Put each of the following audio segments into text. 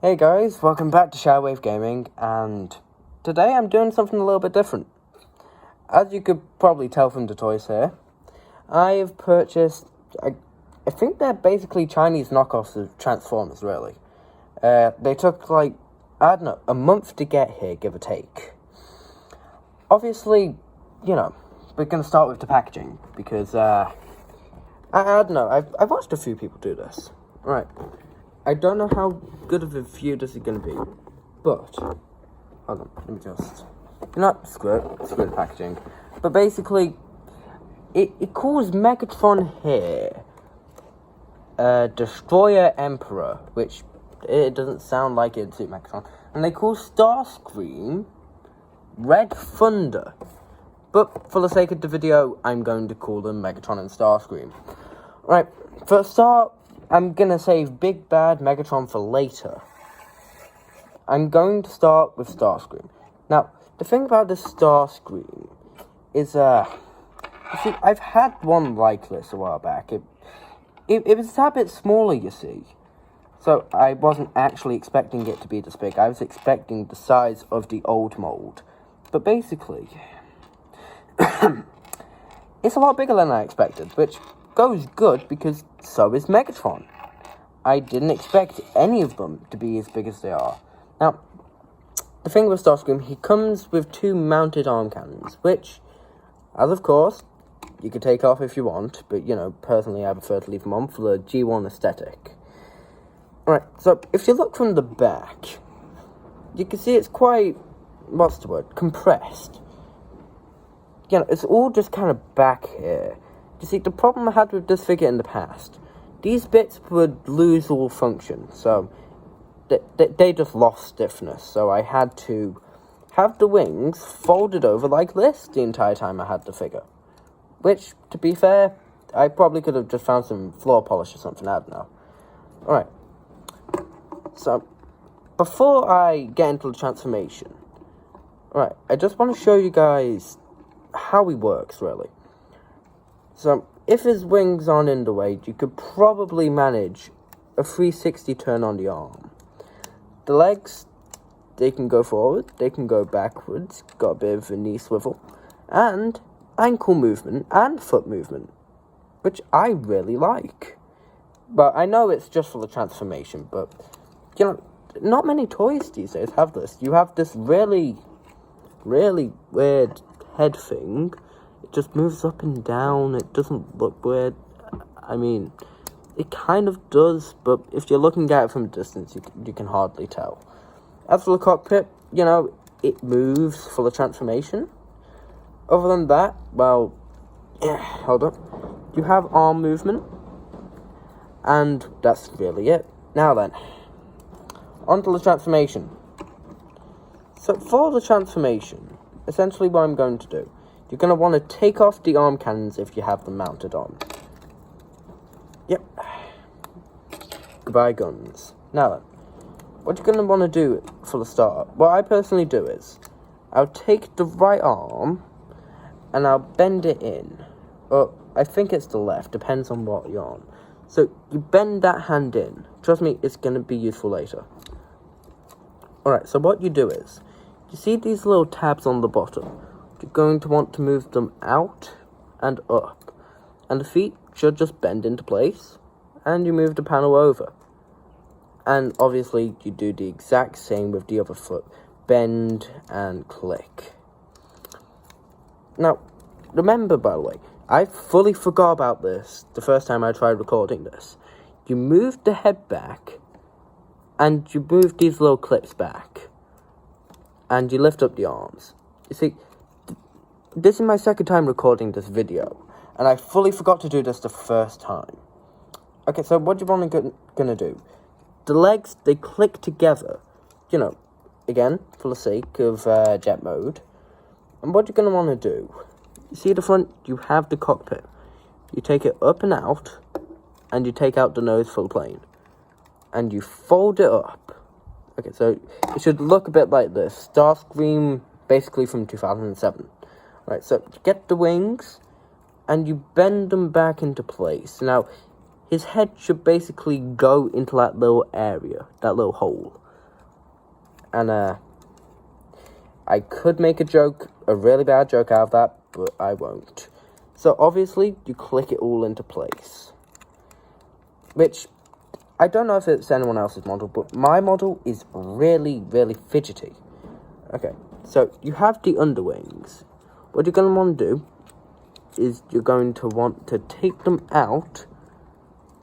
Hey guys, welcome back to Shadowwave Gaming, and today I'm doing something a little bit different. As you could probably tell from the toys here, I have purchased, I think they're basically Chinese knockoffs of Transformers, really. They took a month to get here, give or take. Obviously, we're going to start with the packaging, because, I don't know, I've watched a few people do this. Right. I don't know how good of a view this is going to be, but, hold on, let me just, screw the packaging, but basically, it calls Megatron here, Destroyer Emperor, which, it doesn't sound like it'd suit Megatron, and they call Starscream Red Thunder, but for the sake of the video, I'm going to call them Megatron and Starscream. Right, for a start, I'm gonna save Big Bad Megatron for later. I'm going to start with Starscream. Now, the thing about this Starscream is, you see, I've had one like this a while back. It was a bit smaller, you see. So, I wasn't actually expecting it to be this big. I was expecting the size of the old mold. But basically, it's a lot bigger than I expected, which goes good because so is Megatron. I didn't expect any of them to be as big as they are. Now, the thing with Starscream, he comes with 2 mounted arm cannons, which, as of course, you could take off if you want, but, personally I prefer to leave them on for the G1 aesthetic. Alright, so if you look from the back, you can see it's quite, compressed. It's all just kind of back here. You see, the problem I had with this figure in the past, these bits would lose all function, so they just lost stiffness, so I had to have the wings folded over like this the entire time I had the figure. Which, to be fair, I probably could have just found some floor polish or something, I don't know. Alright, so before I get into the transformation, I just want to show you guys how he works, really. So, if his wings aren't in the way, you could probably manage a 360 turn on the arm. The legs, they can go forward, they can go backwards, got a bit of a knee swivel, and ankle movement and foot movement, which I really like. But I know it's just for the transformation, but, not many toys these days have this. You have this really, really weird head thing. It just moves up and down. It doesn't look weird. I mean, it kind of does, but if you're looking at it from a distance, you can hardly tell. As for the cockpit, it moves for the transformation. Other than that, well, hold on. You have arm movement, and that's really it. Now then, on to the transformation. So for the transformation, essentially what I'm going to do, you're going to want to take off the arm cannons if you have them mounted on. Yep. Goodbye, guns. Now then, what you're going to want to do for the start, what I personally do is, I'll take the right arm, and I'll bend it in. Or, I think it's the left, depends on what you're on. So, you bend that hand in. Trust me, it's going to be useful later. Alright, so what you do is, you see these little tabs on the bottom? You're going to want to move them out and up, and the feet should just bend into place, and you move the panel over. And obviously you do the exact same with the other foot, bend and click. Now, remember, by the way, I fully forgot about this the first time I tried recording this. You move the head back, and you move these little clips back, and you lift up the arms. You see, this is my second time recording this video, and I fully forgot to do this the first time. Okay, so what you want to gonna do? The legs, they click together, again, for the sake of jet mode. And what you're gonna want to do, you see at the front, you have the cockpit. You take it up and out, and you take out the nose for the plane. And you fold it up. Okay, so it should look a bit like this. Starscream, basically from 2007. Right, so you get the wings, and you bend them back into place. Now, his head should basically go into that little area, that little hole. And, I could make a really bad joke out of that, but I won't. So, obviously, you click it all into place. Which, I don't know if it's anyone else's model, but my model is really, really fidgety. Okay, so you have the underwings. What you're going to want to do is you're going to want to take them out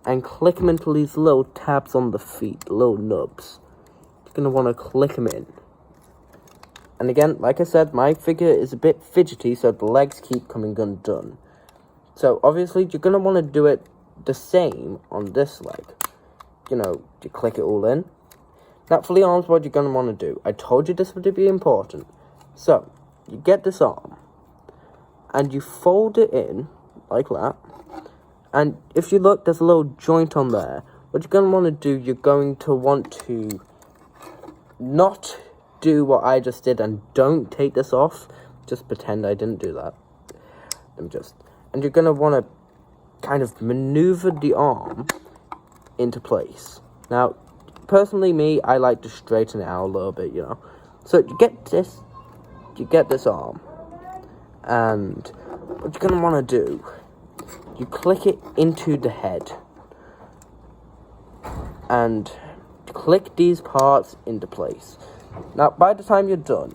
and click them into these little tabs on the feet, little nubs. You're going to want to click them in. And again, like I said, my figure is a bit fidgety, so the legs keep coming undone. So, obviously, you're going to want to do it the same on this leg. You click it all in. Now, for the arms, what you're going to want to do. I told you this would be important. So, you get this arm. And you fold it in, like that. And if you look, there's a little joint on there. What you're going to want to do, you're going to want to not do what I just did and don't take this off. Just pretend I didn't do that. And you're going to want to kind of maneuver the arm into place. Now, personally, me, I like to straighten it out a little bit, So you get this arm, and what you're going to want to do, you click it into the head, and click these parts into place. Now, by the time you're done,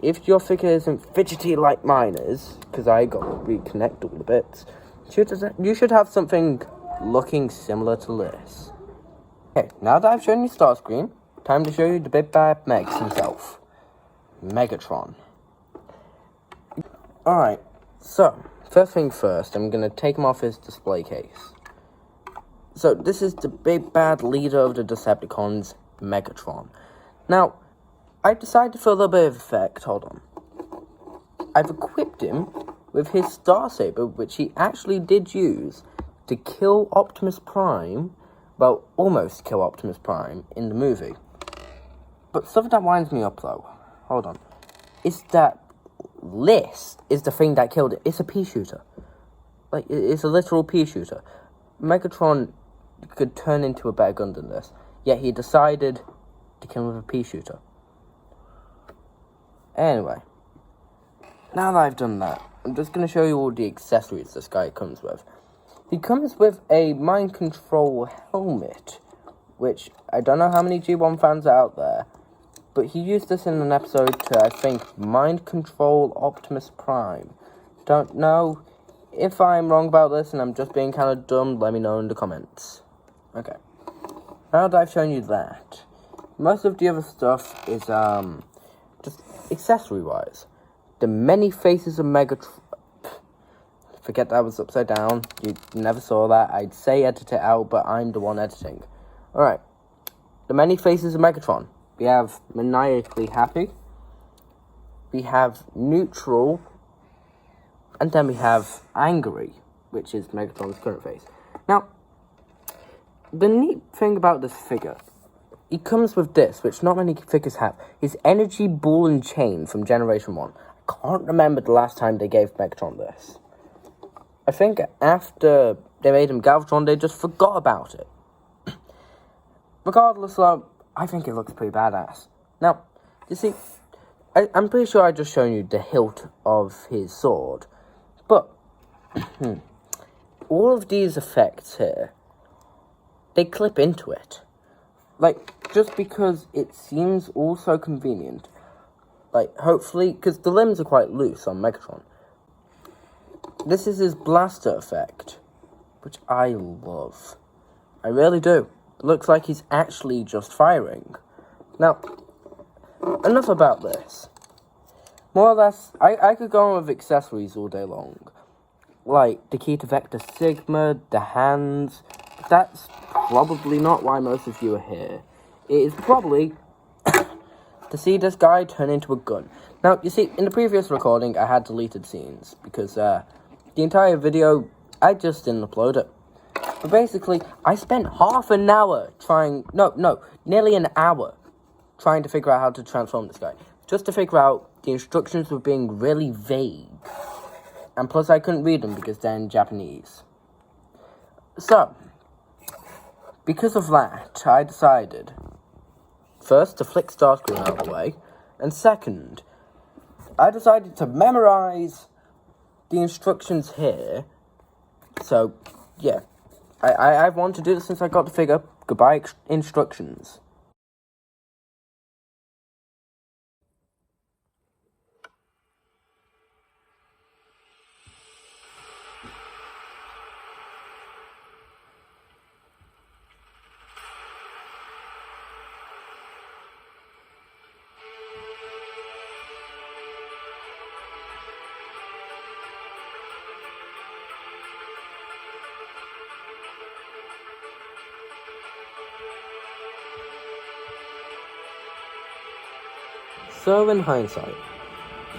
if your figure isn't fidgety like mine is, because I got to reconnect all the bits, you should have something looking similar to this. Okay, now that I've shown you Starscream, time to show you the big bad Megs himself, Megatron. Alright, so, first thing first, I'm going to take him off his display case. So, this is the big bad leader of the Decepticons, Megatron. Now, I decided for a little bit of effect, hold on. I've equipped him with his Starsaber, which he actually did use to kill Optimus Prime, well, almost kill Optimus Prime in the movie. But something that winds me up, though, hold on, is that this is the thing that killed it. It's a pea shooter. Like, it's a literal pea shooter. Megatron could turn into a better gun than this, yet he decided to kill him with a pea shooter. Anyway, now that I've done that, I'm just going to show you all the accessories this guy comes with. He comes with a mind control helmet, which I don't know how many G1 fans are out there, but he used this in an episode to, I think, mind control Optimus Prime. Don't know if I'm wrong about this and I'm just being kind of dumb, let me know in the comments. Okay, now that I've shown you that, most of the other stuff is, just accessory-wise. The many faces of Megatron. Forget that was upside down. You never saw that. I'd say edit it out, but I'm the one editing. Alright. The many faces of Megatron. We have maniacally happy. We have neutral. And then we have angry, which is Megatron's current face. Now, the neat thing about this figure, he comes with this, which not many figures have. His energy ball and chain from Generation 1. I can't remember the last time they gave Megatron this. I think after they made him Galvatron, they just forgot about it. Regardless, though, I think it looks pretty badass. Now, you see, I'm pretty sure I just shown you the hilt of his sword. But, all of these effects here, they clip into it. Like, just because it seems all so convenient. Like, hopefully, because the limbs are quite loose on Megatron. This is his blaster effect, which I love. I really do. It looks like he's actually just firing. Now, enough about this. More or less, I could go on with accessories all day long. Like, the key to Vector Sigma, the hands. That's probably not why most of you are here. It is probably to see this guy turn into a gun. Now, you see, in the previous recording, I had deleted scenes, because, the entire video, I just didn't upload it. But basically, I spent half an hour nearly an hour trying to figure out how to transform this guy. Just to figure out the instructions were being really vague. And plus, I couldn't read them because they're in Japanese. So, because of that, I decided, first, to flick Starscream out of the way, and second, I decided to memorize the instructions here. So, yeah, I've wanted to do this since I got the figure. Goodbye, instructions. So, in hindsight,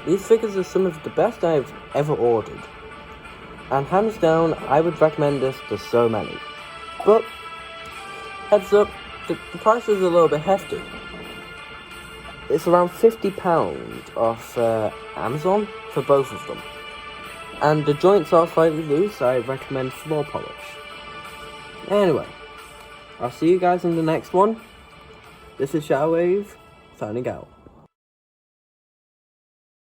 these figures are some of the best I've ever ordered. And hands down, I would recommend this to so many. But, heads up, the price is a little bit hefty. It's around £50 off Amazon for both of them. And the joints are slightly loose, I recommend floor polish. Anyway, I'll see you guys in the next one. This is Shadowwave, signing out.